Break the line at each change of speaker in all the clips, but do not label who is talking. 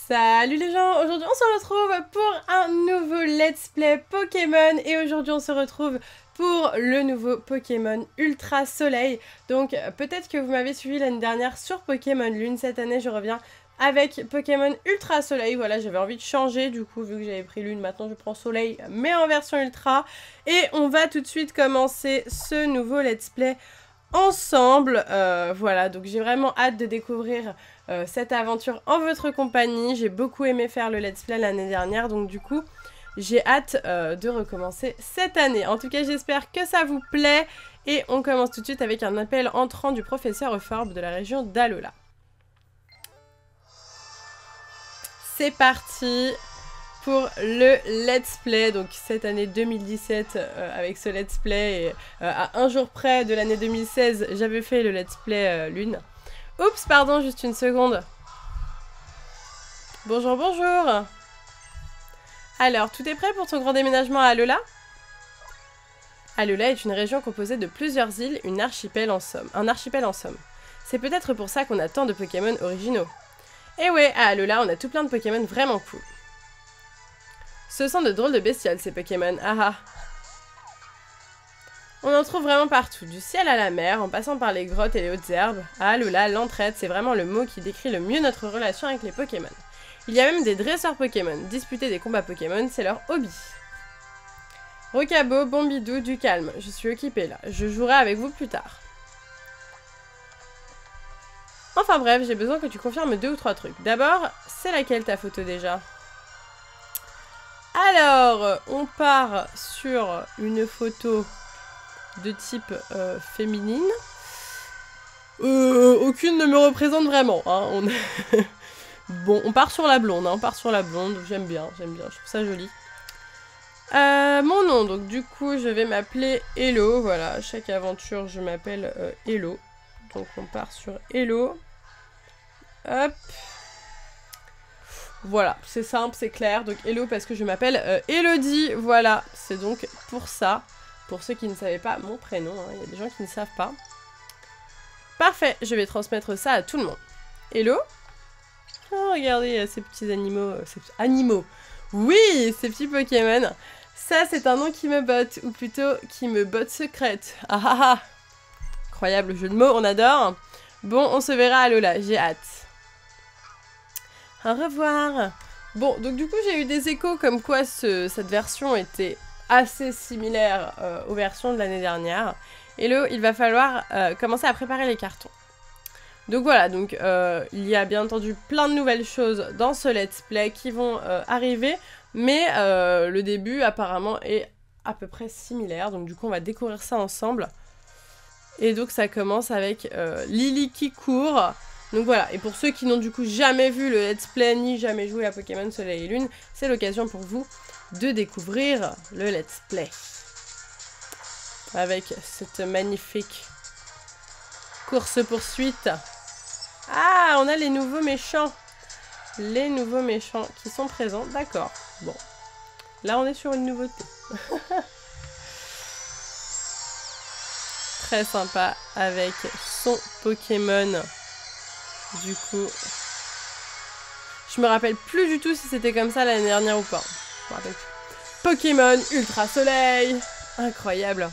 Salut les gens, aujourd'hui on se retrouve pour un nouveau let's play Pokémon et aujourd'hui on se retrouve pour le nouveau Pokémon Ultra Soleil. Donc peut-être que vous m'avez suivi l'année dernière sur Pokémon Lune, cette année je reviens avec Pokémon Ultra Soleil. Voilà, j'avais envie de changer du coup, vu que j'avais pris Lune, maintenant je prends Soleil mais en version Ultra. Et on va tout de suite commencer ce nouveau let's play ensemble. Voilà, donc j'ai vraiment hâte de découvrir cette aventure en votre compagnie. J'ai beaucoup aimé faire le let's play l'année dernière, donc du coup j'ai hâte de recommencer cette année. En tout cas j'espère que ça vous plaît et on commence tout de suite avec un appel entrant du professeur Euphorbe de la région d'Alola. C'est parti pour le let's play, donc cette année 2017 avec ce let's play et, à un jour près de l'année 2016 j'avais fait le let's play Lune. Oups, pardon, juste une seconde. Bonjour, bonjour. Alors, tout est prêt pour ton grand déménagement à Alola? Alola est une région composée de plusieurs îles, un archipel en somme. C'est peut-être pour ça qu'on a tant de Pokémon originaux. Et ouais, à Alola, on a tout plein de Pokémon vraiment cool. Ce sont de drôles de bestioles, ces Pokémon, ah. On en trouve vraiment partout, du ciel à la mer, en passant par les grottes et les hautes herbes. À Alola, l'entraide, c'est vraiment le mot qui décrit le mieux notre relation avec les Pokémon. Il y a même des dresseurs Pokémon. Disputer des combats Pokémon, c'est leur hobby. Rocabo, Bombidou, du calme. Je suis occupée là. Je jouerai avec vous plus tard. Enfin bref, j'ai besoin que tu confirmes 2 ou 3 trucs. D'abord, c'est laquelle ta photo déjà? Alors, on part sur une photo de type féminine. Aucune ne me représente vraiment. Hein. Bon, on part sur la blonde. Hein. On part sur la blonde. J'aime bien. Je trouve ça joli. Mon nom, donc du coup, je vais m'appeler Hello. Voilà, à chaque aventure, je m'appelle Hello. Donc on part sur Hello. Hop. Voilà, c'est simple, c'est clair. Donc Hello parce que je m'appelle Elodie. Voilà, c'est donc pour ça. Pour ceux qui ne savaient pas mon prénom, hein. Il y a des gens qui ne savent pas. Parfait, je vais transmettre ça à tout le monde. Hello? Oh, regardez ces petits animaux. Oui, ces petits Pokémon. Ça, c'est un nom qui me botte, ou plutôt qui me botte secrète. Ah ah ah. Incroyable jeu de mots, on adore. Bon, on se verra à Lola, j'ai hâte. Au revoir. Bon, donc du coup, j'ai eu des échos comme quoi cette version était assez similaire aux versions de l'année dernière. Et là, il va falloir commencer à préparer les cartons. Donc voilà, donc il y a bien entendu plein de nouvelles choses dans ce let's play qui vont arriver, mais le début apparemment est à peu près similaire, donc du coup on va découvrir ça ensemble. Et donc ça commence avec Lily qui court. Donc voilà, et pour ceux qui n'ont du coup jamais vu le let's play ni jamais joué à Pokémon Soleil et Lune, c'est l'occasion pour vous de découvrir le let's play. Avec cette magnifique course-poursuite. Ah, on a les nouveaux méchants. Les nouveaux méchants qui sont présents, d'accord. Bon, là on est sur une nouveauté. Très sympa avec son Pokémon. Du coup, je me rappelle plus du tout si c'était comme ça l'année dernière ou pas. Je me rappelle plus. Pokémon Ultra Soleil. Incroyable.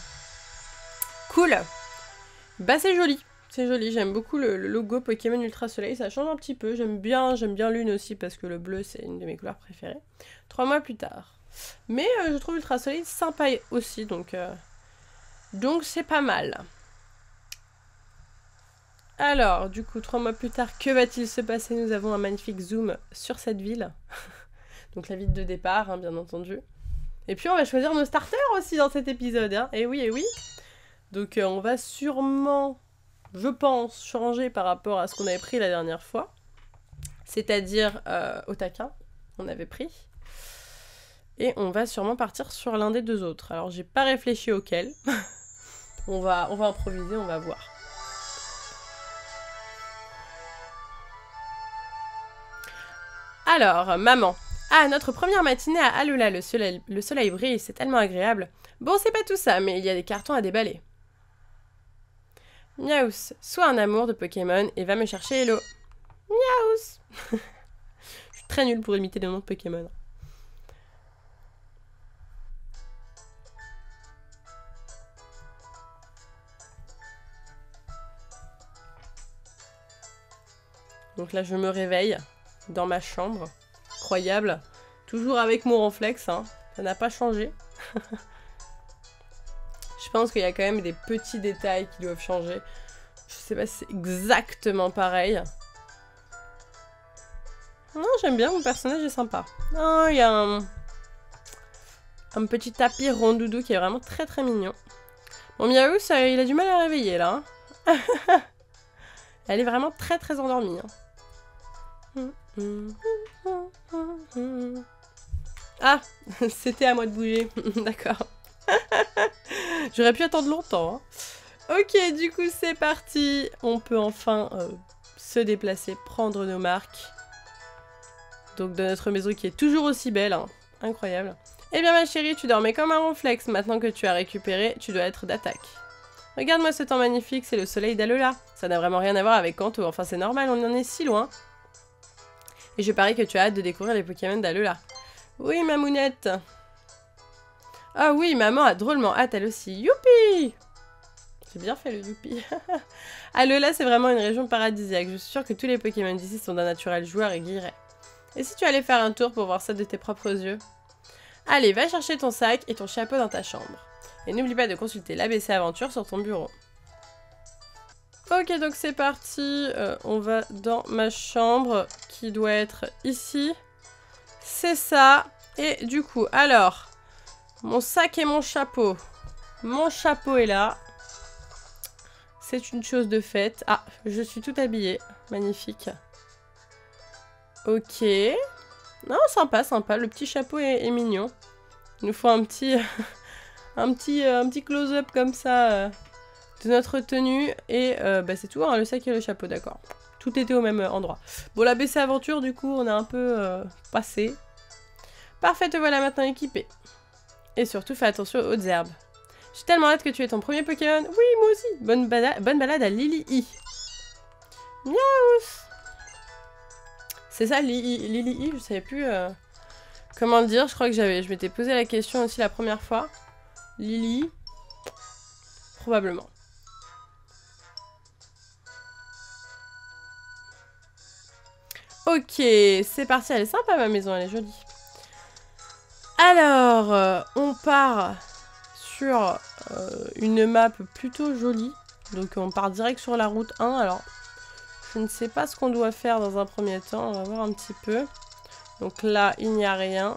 Cool. Bah c'est joli. C'est joli, j'aime beaucoup le logo Pokémon Ultra Soleil, ça change un petit peu. J'aime bien Lune aussi parce que le bleu c'est une de mes couleurs préférées. 3 mois plus tard. Mais je trouve Ultra Soleil sympa aussi, donc c'est pas mal. Alors, du coup, 3 mois plus tard, que va-t-il se passer? Nous avons un magnifique zoom sur cette ville. Donc la ville de départ, hein, bien entendu. Et puis on va choisir nos starters aussi dans cet épisode, hein. Et oui, et oui. Donc on va sûrement, je pense, changer par rapport à ce qu'on avait pris la dernière fois. C'est-à-dire Otaquin, on avait pris. Et on va sûrement partir sur l'un des 2 autres. Alors j'ai pas réfléchi auquel. on va improviser, on va voir. Alors, maman. Ah, notre première matinée à Alola, le soleil brille, c'est tellement agréable. Bon, c'est pas tout ça, mais il y a des cartons à déballer. Miaus, sois un amour de Pokémon et va me chercher Hello. Miaus. Je suis très nulle pour imiter les noms de Pokémon. Donc là, je me réveille dans ma chambre. Incroyable. Toujours avec mon Ronflex, hein. Ça n'a pas changé. Je pense qu'il y a quand même des petits détails qui doivent changer. Je sais pas si c'est exactement pareil. Non, j'aime bien, mon personnage est sympa. Oh, il y a un Un petit tapis rondoudou qui est vraiment très très mignon. Bon, Miaou, il a du mal à réveiller là. Hein. Elle est vraiment très très endormie. Hein. Ah, c'était à moi de bouger. D'accord. J'aurais pu attendre longtemps. Hein. Ok, du coup c'est parti. On peut enfin se déplacer, prendre nos marques. Donc de notre maison qui est toujours aussi belle. Hein. Incroyable. Eh bien ma chérie, tu dormais comme un ronflex. Maintenant que tu as récupéré, tu dois être d'attaque. Regarde-moi ce temps magnifique, c'est le soleil d'Alola. Ça n'a vraiment rien à voir avec Kanto. Enfin c'est normal, on en est si loin. Et je parie que tu as hâte de découvrir les Pokémon d'Alola. Oui, ma mounette. Ah oui, maman a drôlement hâte elle aussi. Youpi! J'ai bien fait le youpi. Alola, c'est vraiment une région paradisiaque. Je suis sûre que tous les Pokémon d'ici sont d'un naturel joueur et guilleret. Et si tu allais faire un tour pour voir ça de tes propres yeux? Allez, va chercher ton sac et ton chapeau dans ta chambre. Et n'oublie pas de consulter l'ABC Aventure sur ton bureau. Ok, donc c'est parti. On va dans ma chambre qui doit être ici. C'est ça. Et du coup, alors, mon sac et mon chapeau. Mon chapeau est là. C'est une chose de faite. Ah, je suis toute habillée. Magnifique. Ok. Non, sympa, sympa. Le petit chapeau est mignon. Il nous faut un petit... un petit close-up comme ça de notre tenue. Et bah, c'est tout, hein, le sac et le chapeau, d'accord. Tout était au même endroit. Bon, la BC Aventure, du coup, on a un peu passé. Parfait, te voilà maintenant équipé. Et surtout, fais attention aux hautes herbes. J'ai tellement hâte que tu aies ton premier Pokémon. Oui, moi aussi. Bonne balade à Lily-I. Miaou. C'est ça, Lily-I, je savais plus comment le dire. Je crois que je m'étais posé la question aussi la première fois. Lily. Probablement. Ok, c'est parti. Elle est sympa ma maison, elle est jolie. Alors, on part sur une map plutôt jolie. Donc on part direct sur la route 1. Alors, je ne sais pas ce qu'on doit faire dans un premier temps. On va voir un petit peu. Donc là, il n'y a rien.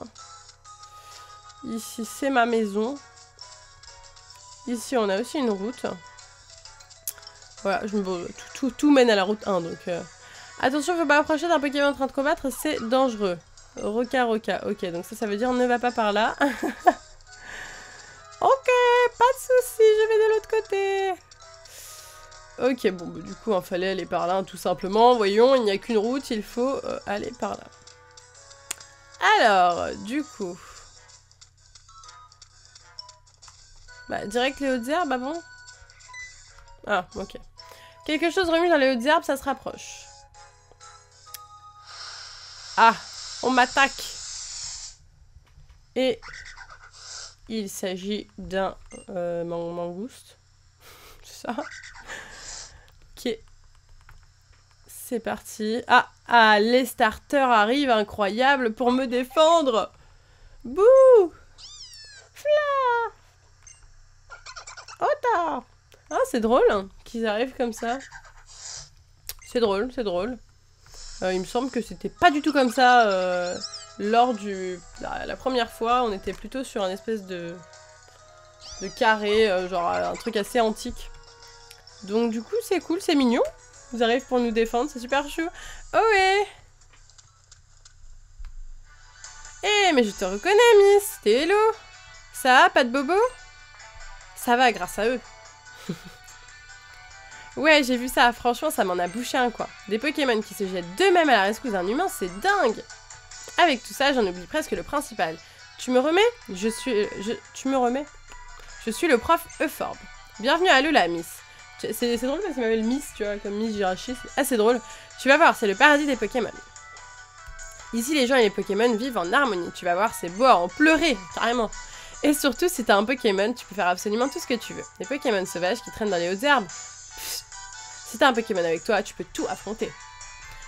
Ici, c'est ma maison. Ici, on a aussi une route. Voilà, tout mène à la route 1. Donc, attention, il ne faut pas approcher d'un Pokémon en train de combattre, c'est dangereux. Roca. Ok, donc ça veut dire ne va pas par là. Ok, pas de soucis, je vais de l'autre côté. Ok, bon, bah, du coup, il fallait aller par là, tout simplement. Voyons, il n'y a qu'une route, il faut aller par là. Alors, du coup... Bah, direct les hautes herbes, ah bon? Ah, ok. Quelque chose remue dans les hautes herbes, ça se rapproche. Ah, on m'attaque. Et il s'agit d'un mangouste. C'est ça. Ok. C'est parti. Ah, les starters arrivent, incroyable, pour me défendre. Bouh. Fla. Ota. Ah, c'est drôle hein, qu'ils arrivent comme ça. C'est drôle, c'est drôle. Il me semble que c'était pas du tout comme ça lors du... La première fois, on était plutôt sur un espèce de carré, genre un truc assez antique. Donc du coup, c'est cool, c'est mignon. Ils arrivent pour nous défendre, c'est super chou. Oh ouais. Eh, mais je te reconnais, Miss. T'es hello. Ça va, pas de bobo? Ça va, grâce à eux. Ouais, j'ai vu ça. Franchement, ça m'en a bouché un, quoi. Des Pokémon qui se jettent d'eux-mêmes à la rescousse d'un humain, c'est dingue. Avec tout ça, j'en oublie presque le principal. Tu me remets? Tu me remets? Je suis le prof Euphorbe. Bienvenue à Alola, Miss. C'est drôle parce qu'il m'appelle Miss, tu vois, comme Miss Jirachi. C'est assez drôle. Tu vas voir, c'est le paradis des Pokémon. Ici, les gens et les Pokémon vivent en harmonie. Tu vas voir, c'est beau à en pleurer, carrément. Et surtout, si t'as un Pokémon, tu peux faire absolument tout ce que tu veux. Les Pokémon sauvages qui traînent dans les hautes herbes. Pfft. Si t'as un Pokémon avec toi, tu peux tout affronter.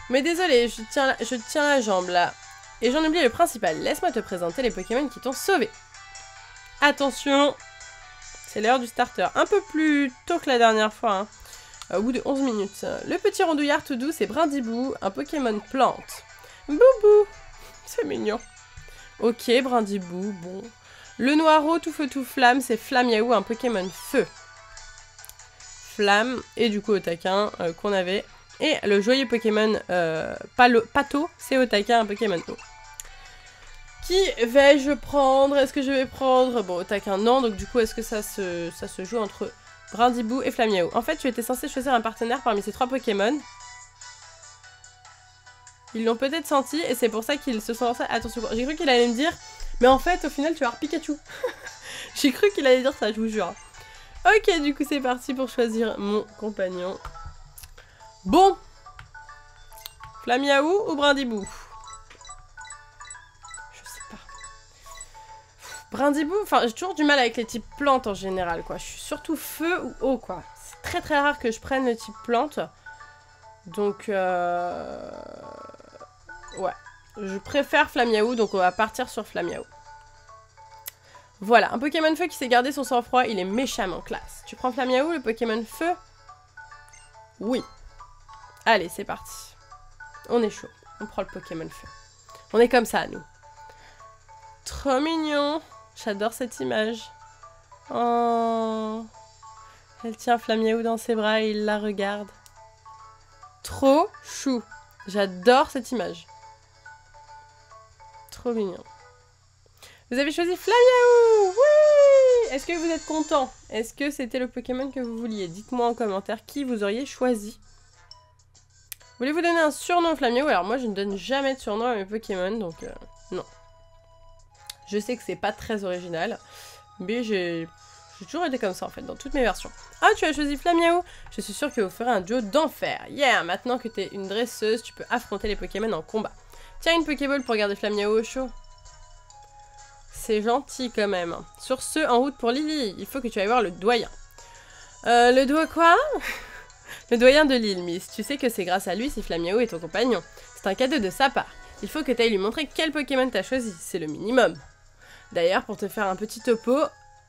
Mais désolé, je tiens la jambe là. Et j'en oublie le principal. Laisse-moi te présenter les Pokémon qui t'ont sauvé. Attention, c'est l'heure du starter. Un peu plus tôt que la dernière fois, hein. Au bout de 11 minutes. Le petit rondouillard tout doux, c'est Brindibou, un Pokémon plante. Boubou, c'est mignon. Ok, Brindibou, bon. Le Noireau tout feu tout flamme, c'est Flamiaou, un Pokémon feu. Flamme, et du coup Otaquin qu'on avait. Et le joyeux Pokémon Pato, c'est Otaquin, un Pokémon eau. Qui vais-je prendre? Est-ce que je vais prendre... Bon, Otaquin non, donc du coup est-ce que ça se joue entre Brindibou et Flamiaou? En fait, tu étais censé choisir un partenaire parmi ces 3 Pokémon. Ils l'ont peut-être senti, et c'est pour ça qu'ils se sont lancés. Attention, j'ai cru qu'il allait me dire... Mais en fait, au final, tu vas avoir Pikachu. J'ai cru qu'il allait dire ça, je vous jure. Ok, du coup, c'est parti pour choisir mon compagnon. Bon. Flamiaou ou Brindibou? Je sais pas. Brindibou, enfin, j'ai toujours du mal avec les types plantes en général, quoi. Je suis surtout feu ou eau, quoi. C'est très très rare que je prenne le type plante. Donc, ouais. Je préfère Flamiaou, donc on va partir sur Flamiaou. Voilà, un Pokémon feu qui sait garder son sang-froid, il est méchamment classe. Tu prends Flamiaou, le Pokémon feu? Oui. Allez, c'est parti. On est chaud, on prend le Pokémon feu. On est comme ça, nous. Trop mignon. J'adore cette image. Oh. Elle tient Flamiaou dans ses bras et il la regarde. Trop chou. J'adore cette image. Trop mignon. Vous avez choisi Flamiaou! Oui! Est-ce que vous êtes content? Est-ce que c'était le Pokémon que vous vouliez? Dites-moi en commentaire qui vous auriez choisi. Voulez-vous donner un surnom Flamiaou? Alors moi je ne donne jamais de surnom à mes Pokémon, donc non. Je sais que c'est pas très original, mais j'ai toujours été comme ça en fait, dans toutes mes versions. Ah, tu as choisi Flamiaou? Je suis sûre que vous ferez un duo d'enfer. Yeah! Maintenant que t'es une dresseuse, tu peux affronter les Pokémon en combat. Tiens une Pokéball pour garder Flamiaou au chaud. C'est gentil quand même. Sur ce, en route pour Lily, il faut que tu ailles voir le doyen. Le doigt quoi? Le doyen de l'île, Miss. Tu sais que c'est grâce à lui si Flamiaou est ton compagnon. C'est un cadeau de sa part. Il faut que tu ailles lui montrer quel Pokémon t'as choisi. C'est le minimum. D'ailleurs, pour te faire un petit topo,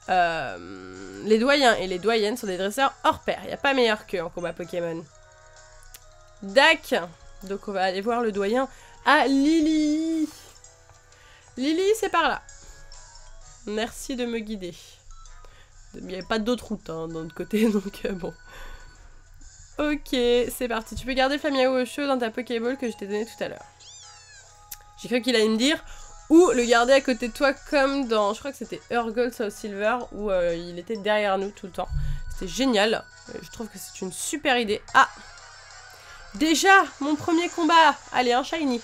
les doyens et les doyennes sont des dresseurs hors pair. Il n'y a pas meilleur qu'eux en combat Pokémon. Dac! Donc on va aller voir le doyen à Lily. Lily, c'est par là. Merci de me guider. Il n'y avait pas d'autre route hein, de l'autre côté, donc bon. Ok, c'est parti. Tu peux garder Flamiaou au chaud dans ta Pokéball que je t'ai donnée tout à l'heure. J'ai cru qu'il allait me dire ou le garder à côté de toi comme dans... Je crois que c'était Gold Soul Silver où il était derrière nous tout le temps. C'était génial. Je trouve que c'est une super idée. Ah! Déjà, mon premier combat. Allez, un shiny.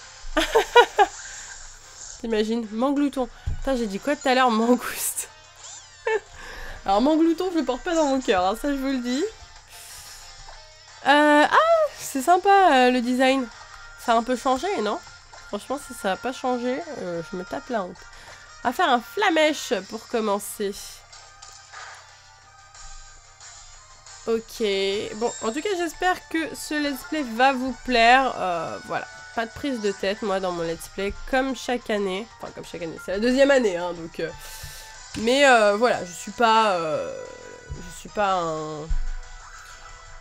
T'imagines? Manglouton. Putain, j'ai dit quoi tout à l'heure? Mangouste. Alors, Manglouton, je le porte pas dans mon cœur, hein, ça je vous le dis. Ah, c'est sympa le design. Ça a un peu changé, non? Franchement, si ça n'a pas changé, je me tape la honte. On va faire un Flamèche pour commencer. Ok, bon, en tout cas, j'espère que ce let's play va vous plaire. Voilà, pas de prise de tête, moi, dans mon let's play, comme chaque année. Enfin, comme chaque année, c'est la deuxième année, hein, donc... Mais voilà, je suis pas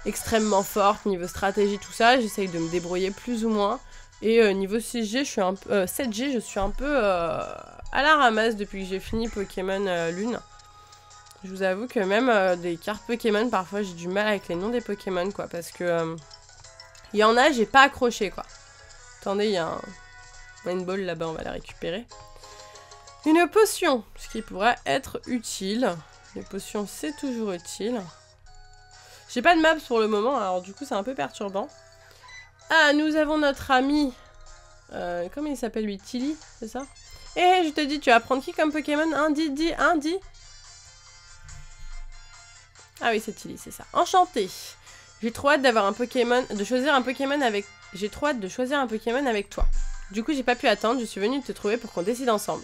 extrêmement forte niveau stratégie, tout ça. J'essaye de me débrouiller plus ou moins. Et niveau 6G, je suis un peu... 7G, je suis un peu à la ramasse depuis que j'ai fini Pokémon Lune. Je vous avoue que même des cartes Pokémon, parfois j'ai du mal avec les noms des Pokémon, quoi. Parce que... il y en a, j'ai pas accroché, quoi. Attendez, il y a un Rainbow là-bas, on va la récupérer. Une potion, ce qui pourrait être utile. Les potions, c'est toujours utile. J'ai pas de maps pour le moment, alors du coup, c'est un peu perturbant. Ah, nous avons notre ami... comment il s'appelle lui? Tilly, c'est ça? Eh, je te dis, tu vas prendre qui comme Pokémon? Dis. Ah oui, c'est Tilly, c'est ça. Enchanté. J'ai trop hâte d'avoir un Pokémon... de choisir un Pokémon avec... J'ai trop hâte de choisir un Pokémon avec toi. Du coup, j'ai pas pu attendre, je suis venue te trouver pour qu'on décide ensemble.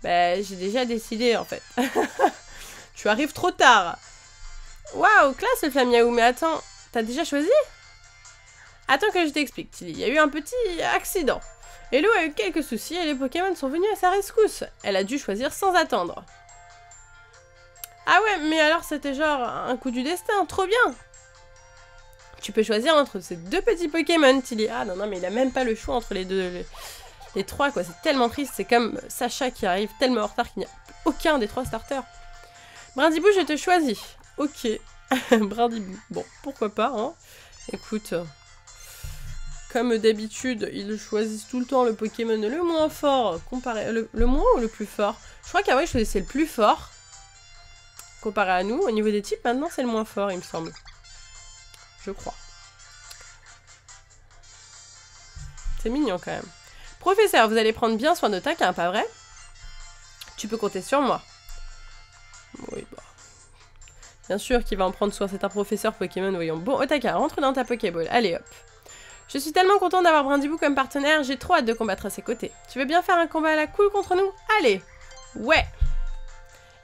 Bah, j'ai déjà décidé, en fait. Tu arrives trop tard. Waouh, classe le Flamiaou, mais attends, t'as déjà choisi? Attends que je t'explique, Tilly. Il y a eu un petit accident. Hello a eu quelques soucis et les Pokémon sont venus à sa rescousse. Elle a dû choisir sans attendre. Ah ouais, mais alors c'était genre un coup du destin, trop bien. Tu peux choisir entre ces deux petits Pokémon, Tilly. Ah non, non, mais il a même pas le choix entre les deux, les trois, quoi. C'est tellement triste, c'est comme Sacha qui arrive tellement en retard qu'il n'y a aucun des trois starters. Brindibou, je te choisis. Ok. Brindibou. Bon, pourquoi pas, hein. Écoute, comme d'habitude, ils choisissent tout le temps le Pokémon le moins fort, comparé... Le moins ou le plus fort? Je crois qu'avant, ils choisissaient le plus fort, comparé à nous. Au niveau des types, maintenant, c'est le moins fort, il me semble. Je crois. C'est mignon, quand même. Professeur, vous allez prendre bien soin de Taka, pas vrai? Tu peux compter sur moi. Oui, bah... Bien sûr qu'il va en prendre soin, c'est un professeur Pokémon, voyons. Bon, Otaka, rentre dans ta Pokéball. Allez, hop. Je suis tellement contente d'avoir Brindibou comme partenaire, j'ai trop hâte de combattre à ses côtés. Tu veux bien faire un combat à la cool contre nous? Allez. Ouais.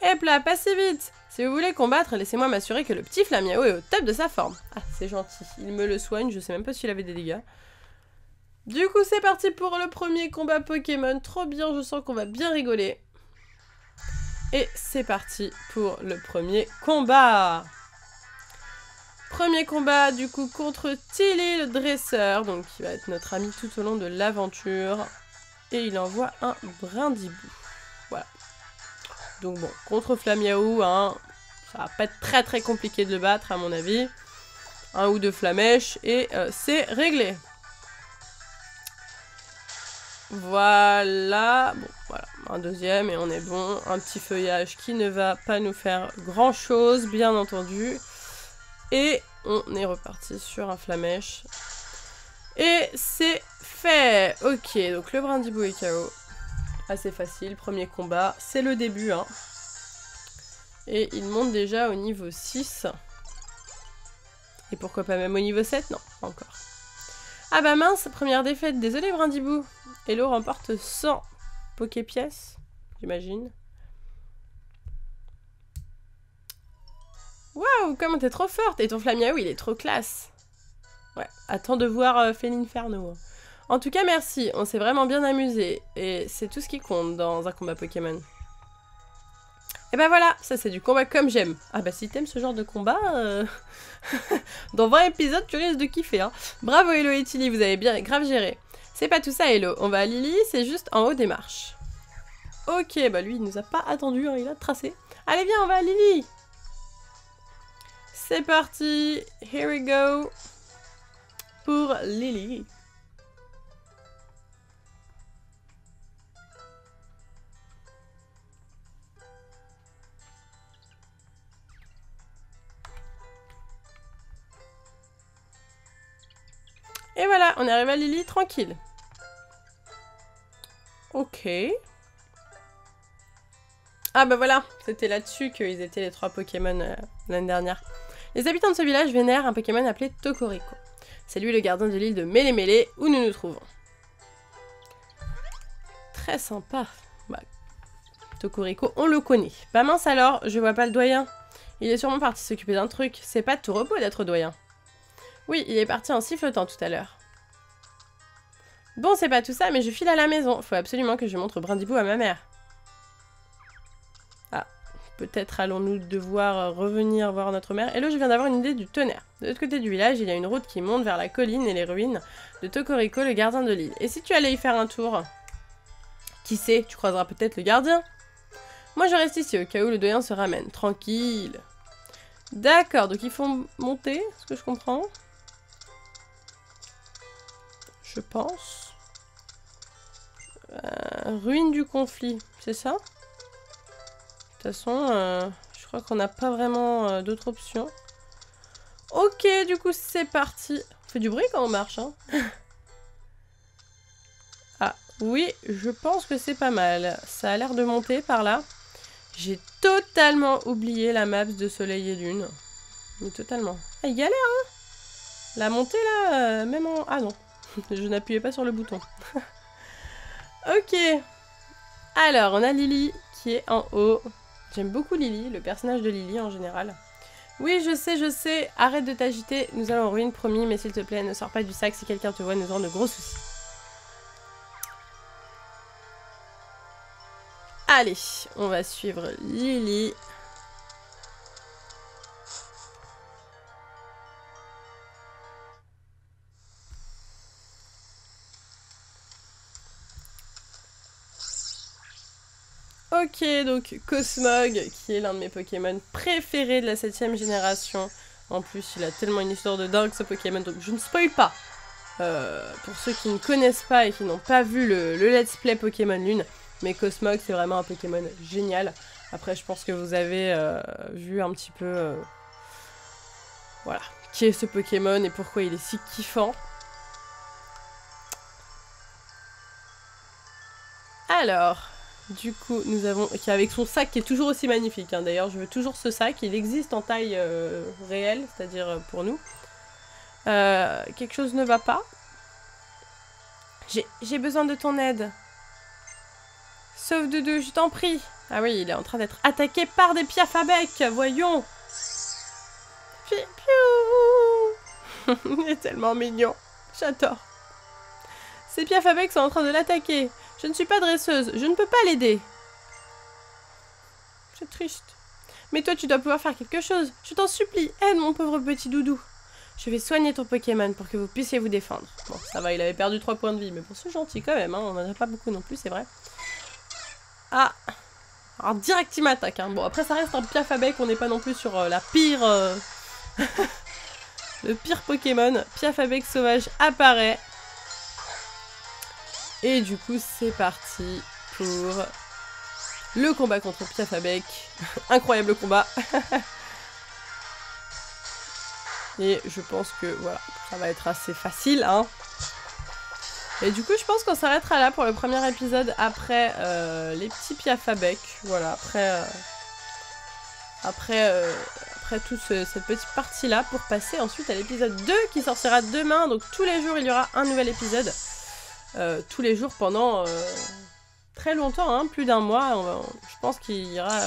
Hop là, passez vite. Si vous voulez combattre, laissez-moi m'assurer que le petit Flamiaou est au top de sa forme. Ah, c'est gentil. Il me le soigne, je sais même pas s'il avait des dégâts. Du coup, c'est parti pour le premier combat Pokémon. Trop bien, je sens qu'on va bien rigoler. Et c'est parti pour le premier combat. Premier combat du coup contre Tilly le dresseur, donc qui va être notre ami tout au long de l'aventure. Et il envoie un Brindibou. Voilà. Donc bon, contre Flamiaou, hein, ça va pas être très très compliqué de le battre à mon avis. Un ou deux flamèches et c'est réglé. Voilà, bon voilà, un deuxième et on est bon. Un petit feuillage qui ne va pas nous faire grand chose, bien entendu. Et on est reparti sur un flamèche. Et c'est fait. Ok, donc le Brindibou est KO. Assez facile, premier combat. C'est le début, hein. Et il monte déjà au niveau 6. Et pourquoi pas même au niveau 7? Non, pas encore. Ah bah mince, première défaite. Désolé Brindibou. Hello remporte 100 Poképièces, j'imagine. Waouh, comment t'es trop forte! Et ton Flamiaou, il est trop classe. Ouais, attends de voir Félinferno. En tout cas, merci. On s'est vraiment bien amusé. Et c'est tout ce qui compte dans un combat Pokémon. Et bah voilà, ça c'est du combat comme j'aime. Ah bah si t'aimes ce genre de combat, dans 20 épisodes, tu risques de kiffer. Hein. Bravo Hello et Tilly, vous avez bien grave géré. C'est pas tout ça Hello, on va à Lily, c'est juste en haut des marches. Ok, bah lui il nous a pas attendu, hein, il a tracé. Allez viens, on va à Lily. C'est parti, here we go. Pour Lily. Et voilà, on est arrivé à Lily tranquille. Ok. Ah bah voilà, c'était là-dessus qu'ils étaient les 3 Pokémon l'année dernière. Les habitants de ce village vénèrent un Pokémon appelé Tokoriko. C'est lui le gardien de l'île de Mélémélé où nous nous trouvons. Très sympa. Bah, Tokoriko, on le connaît. Bah mince alors, je vois pas le doyen. Il est sûrement parti s'occuper d'un truc. C'est pas de tout repos d'être doyen. Oui, il est parti en sifflotant tout à l'heure. Bon, c'est pas tout ça, mais je file à la maison. Faut absolument que je montre Brindibou à ma mère. Ah, peut-être allons-nous devoir revenir voir notre mère. Et là, je viens d'avoir une idée du tonnerre. De l'autre côté du village, il y a une route qui monte vers la colline et les ruines de Tokoriko, le gardien de l'île. Et si tu allais y faire un tour? Qui sait, tu croiseras peut-être le gardien. Moi, je reste ici au cas où le doyen se ramène. Tranquille. D'accord, donc il faut monter, ce que je comprends. Je pense. Ruine du conflit, c'est ça? De toute façon, je crois qu'on n'a pas vraiment d'autres options. Ok, du coup, c'est parti. On fait du bruit quand on marche, hein. Ah, oui, je pense que c'est pas mal. Ça a l'air de monter par là. J'ai totalement oublié la map de Soleil et Lune. Mais totalement. Ah, il galère, hein. La montée, là, même en... Ah non, je n'appuyais pas sur le bouton. Ok. Alors, on a Lily qui est en haut. J'aime beaucoup Lily, le personnage de Lily en général. Oui, je sais. Arrête de t'agiter. Nous allons en ruine, promis. Mais s'il te plaît, ne sors pas du sac. Si quelqu'un te voit, nous aurons de gros soucis. Allez, on va suivre Lily. Ok, donc Cosmog, qui est l'un de mes Pokémon préférés de la 7ème génération. En plus, il a tellement une histoire de dingue ce Pokémon, donc je ne spoil pas. Pour ceux qui ne connaissent pas et qui n'ont pas vu le let's play Pokémon Lune, mais Cosmog, c'est vraiment un Pokémon génial. Après, je pense que vous avez vu un petit peu... voilà, qui est ce Pokémon et pourquoi il est si kiffant. Alors... Du coup, nous avons... avec son sac qui est toujours aussi magnifique. Hein. D'ailleurs, je veux toujours ce sac. Il existe en taille réelle, c'est-à-dire pour nous. Quelque chose ne va pas. J'ai besoin de ton aide. Sauve Doudou, je t'en prie. Ah oui, il est en train d'être attaqué par des piafs à bec. Voyons. Piou. Il est tellement mignon. J'adore. Ces piafs à bec sont en train de l'attaquer. Je ne suis pas dresseuse, je ne peux pas l'aider. C'est triste. Mais toi, tu dois pouvoir faire quelque chose. Je t'en supplie, aide mon pauvre petit doudou. Je vais soigner ton Pokémon pour que vous puissiez vous défendre. Bon, ça va, il avait perdu 3 points de vie, mais bon, c'est gentil quand même, hein. On n'en a pas beaucoup non plus, c'est vrai. Ah. Alors, direct, il m'attaque. Hein. Bon, après, ça reste un piaf à bec, on n'est pas non plus sur la pire... le pire Pokémon. Piaf à bec sauvage apparaît. Et du coup, c'est parti pour le combat contre Piaf à bec. Incroyable combat. Et je pense que, voilà, ça va être assez facile, hein. Et du coup, je pense qu'on s'arrêtera là pour le premier épisode après les petits Piaf à bec. Voilà, après toute cette petite partie-là pour passer ensuite à l'épisode 2 qui sortira demain. Donc tous les jours, il y aura un nouvel épisode. Tous les jours pendant très longtemps, hein, plus d'un mois. Je pense qu'il y aura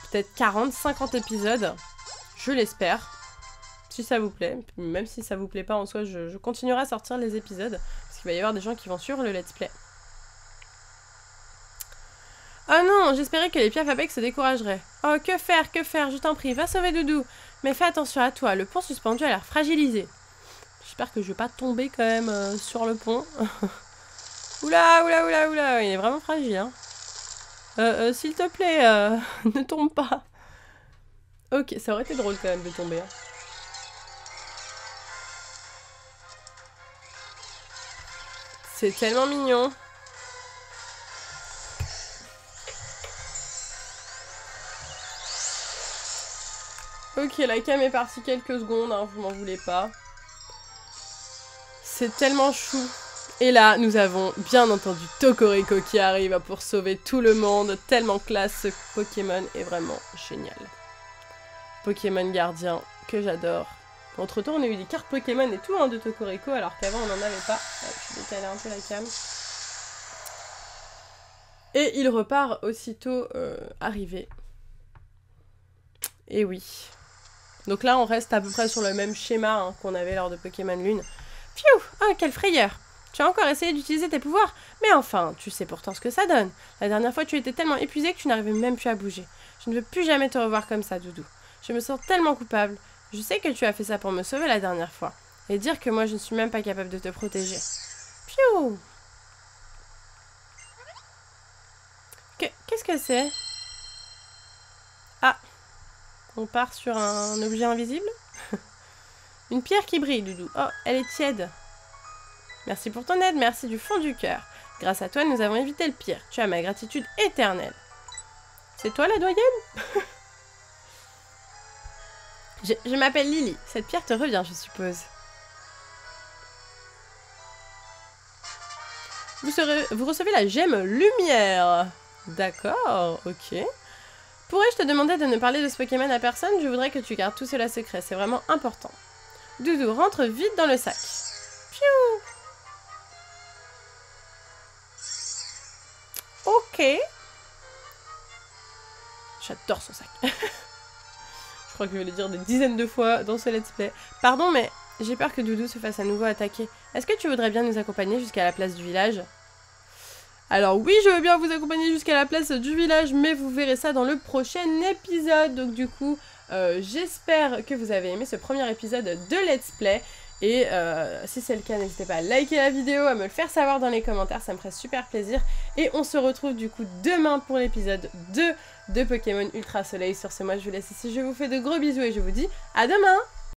peut-être 40-50 épisodes. Je l'espère. Si ça vous plaît. Même si ça vous plaît pas en soi, je continuerai à sortir les épisodes. Parce qu'il va y avoir des gens qui vont suivre le let's play. Oh non, j'espérais que les piafs à bec se décourageraient. Oh, que faire, je t'en prie, va sauver Doudou. Mais fais attention à toi, le pont suspendu a l'air fragilisé. J'espère que je vais pas tomber quand même sur le pont. Oula, il est vraiment fragile, hein. S'il te plaît, ne tombe pas. Ok, ça aurait été drôle quand même de tomber. Hein. C'est tellement mignon. Ok, la cam est partie quelques secondes, hein, vous m'en voulez pas. C'est tellement chou. Et là, nous avons bien entendu Tokoriko qui arrive pour sauver tout le monde. Tellement classe, ce Pokémon est vraiment génial. Pokémon gardien que j'adore. Entre-temps, on a eu des cartes Pokémon et tout hein, de Tokoriko, alors qu'avant, on n'en avait pas. Je vais décaler un peu la cam. Et il repart aussitôt arrivé. Et oui. Donc là, on reste à peu près sur le même schéma hein, qu'on avait lors de Pokémon Lune. Pfiou! Ah, quelle frayeur! Tu as encore essayé d'utiliser tes pouvoirs? Mais enfin, tu sais pourtant ce que ça donne. La dernière fois, tu étais tellement épuisé que tu n'arrivais même plus à bouger. Je ne veux plus jamais te revoir comme ça, Doudou. Je me sens tellement coupable. Je sais que tu as fait ça pour me sauver la dernière fois. Et dire que moi, je ne suis même pas capable de te protéger. Pfiou! Qu'est-ce que c'est? Ah! On part sur un objet invisible? Une pierre qui brille, Doudou. Oh, elle est tiède. Merci pour ton aide, merci du fond du cœur. Grâce à toi, nous avons évité le pire. Tu as ma gratitude éternelle. C'est toi la doyenne? Je m'appelle Lily. Cette pierre te revient, je suppose. Vous recevez la gemme lumière. D'accord, ok. Pourrais-je te demander de ne parler de ce Pokémon à personne? Je voudrais que tu gardes tout cela secret, c'est vraiment important. Doudou, rentre vite dans le sac. Piou! Ok. J'adore son sac. Je crois que je vais le dire des dizaines de fois dans ce let's play. Pardon, mais j'ai peur que Doudou se fasse à nouveau attaquer. Est-ce que tu voudrais bien nous accompagner jusqu'à la place du village? Alors oui, je veux bien vous accompagner jusqu'à la place du village, mais vous verrez ça dans le prochain épisode. Donc du coup, j'espère que vous avez aimé ce premier épisode de let's play. Et si c'est le cas, n'hésitez pas à liker la vidéo, à me le faire savoir dans les commentaires, ça me ferait super plaisir. Et on se retrouve du coup demain pour l'épisode 2 de Pokémon Ultra Soleil. Sur ce, moi je vous laisse ici, je vous fais de gros bisous et je vous dis à demain!